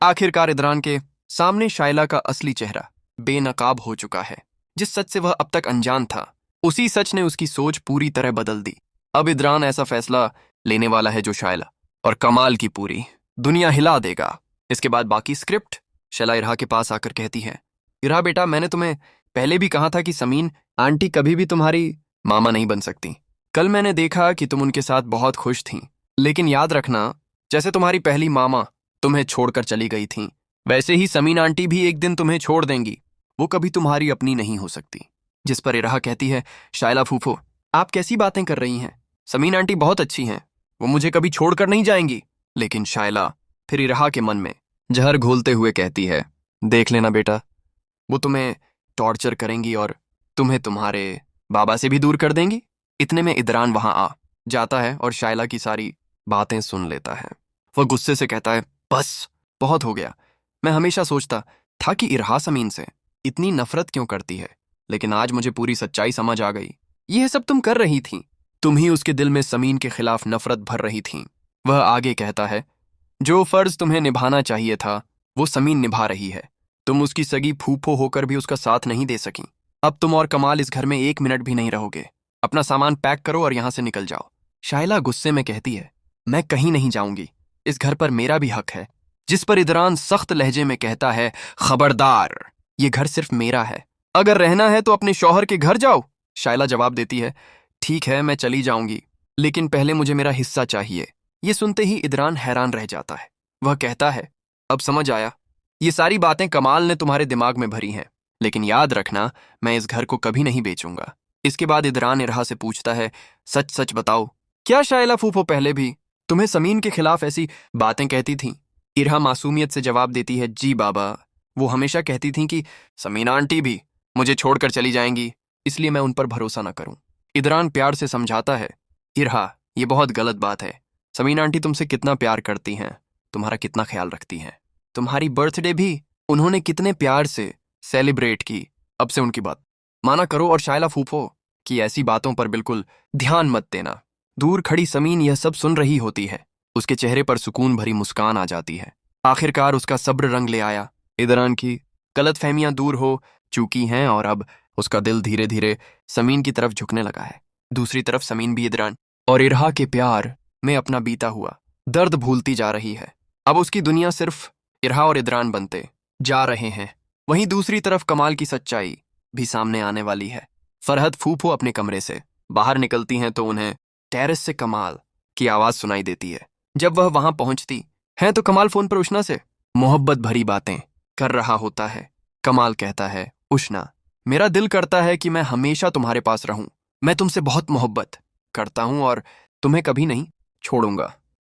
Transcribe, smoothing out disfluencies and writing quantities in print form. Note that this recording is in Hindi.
आखिरकार इदरान के सामने शाइला का असली चेहरा बेनकाब हो चुका है। जिस सच से वह अब तक अनजान था, उसी सच ने उसकी सोच पूरी तरह बदल दी। अब इदरान ऐसा फैसला लेने वाला है जो शाइला और कमाल की पूरी दुनिया हिला देगा। इसके बाद बाकी स्क्रिप्ट। शैला इरहा के पास आकर कहती है, इरहा बेटा, मैंने तुम्हें पहले भी कहा था कि समीन आंटी कभी भी तुम्हारी मामा नहीं बन सकती। कल मैंने देखा कि तुम उनके साथ बहुत खुश थीं, लेकिन याद रखना, जैसे तुम्हारी पहली मामा तुम्हें छोड़कर चली गई थीं, वैसे ही समीन आंटी भी एक दिन तुम्हें छोड़ देंगी। वो कभी तुम्हारी अपनी नहीं हो सकती। जिस पर इरहा कहती है, शाइला फूफो, आप कैसी बातें कर रही हैं? समीन आंटी बहुत अच्छी हैं, वो मुझे कभी छोड़कर नहीं जाएंगी। लेकिन शाइला फिर इरहा के मन में जहर घोलते हुए कहती है, देख लेना बेटा, वो तुम्हें टॉर्चर करेंगी और तुम्हें तुम्हारे बाबा से भी दूर कर देंगी। इतने में इदरान वहां आ जाता है और शाइला की सारी बातें सुन लेता है। वह गुस्से से कहता है, बस बहुत हो गया। मैं हमेशा सोचता था कि इरहा समीन से इतनी नफरत क्यों करती है, लेकिन आज मुझे पूरी सच्चाई समझ आ गई। यह सब तुम कर रही थी, तुम ही उसके दिल में समीन के खिलाफ नफरत भर रही थी। वह आगे कहता है, जो फर्ज तुम्हें निभाना चाहिए था वो समीन निभा रही है। तुम उसकी सगी फूफो होकर भी उसका साथ नहीं दे सकी। अब तुम और कमाल इस घर में 1 मिनट भी नहीं रहोगे। अपना सामान पैक करो और यहां से निकल जाओ। शाइला गुस्से में कहती है, मैं कहीं नहीं जाऊंगी, इस घर पर मेरा भी हक है। जिस पर इदरान सख्त लहजे में कहता है, खबरदार, ये घर सिर्फ मेरा है, अगर रहना है तो अपने शौहर के घर जाओ। शाइला जवाब देती है, ठीक है, मैं चली जाऊंगी, लेकिन पहले मुझे मेरा हिस्सा चाहिए। ये सुनते ही इदरान हैरान रह जाता है। वह कहता है, अब समझ आया, ये सारी बातें कमाल ने तुम्हारे दिमाग में भरी हैं, लेकिन याद रखना, मैं इस घर को कभी नहीं बेचूंगा। इसके बाद इदरान इरहा से पूछता है, सच सच बताओ, क्या शाइला फूफो पहले भी तुम्हें समीन के खिलाफ ऐसी बातें कहती थीं? इरहा मासूमियत से जवाब देती है, जी बाबा, वो हमेशा कहती थीं कि समीन आंटी भी मुझे छोड़कर चली जाएंगी, इसलिए मैं उन पर भरोसा न करूं। इदरान प्यार से समझाता है, इरहा, ये बहुत गलत बात है। समीन आंटी तुमसे कितना प्यार करती हैं, तुम्हारा कितना ख्याल रखती हैं। तुम्हारी बर्थडे भी उन्होंने कितने प्यार से सेलिब्रेट की। अब से उनकी बात माना करो और शाइला फूफो की ऐसी बातों पर बिल्कुल ध्यान मत देना। दूर खड़ी समीन यह सब सुन रही होती है। उसके चेहरे पर सुकून भरी मुस्कान आ जाती है। आखिरकार उसका सब्र रंग ले आया। इदरान की गलतफहमियां दूर हो चुकी हैं और अब उसका दिल धीरे धीरे समीन की तरफ झुकने लगा है। दूसरी तरफ समीन भी इदरान और इरहा के प्यार में अपना बीता हुआ दर्द भूलती जा रही है। अब उसकी दुनिया सिर्फ इरहा और इदरान बनते जा रहे हैं। वहीं दूसरी तरफ कमाल की सच्चाई भी सामने आने वाली है। फरहत फूफो अपने कमरे से बाहर निकलती हैं तो उन्हें टेरेस से कमाल की आवाज सुनाई देती है। जब वह वहां पहुंचती हैं तो कमाल फोन पर उष्णा से मोहब्बत भरी बातें कर रहा होता है। कमाल कहता है, उष्णा, मेरा दिल करता है कि मैं हमेशा तुम्हारे पास रहूं। मैं तुमसे बहुत मोहब्बत करता हूं और तुम्हें कभी नहीं छोड़ूंगा।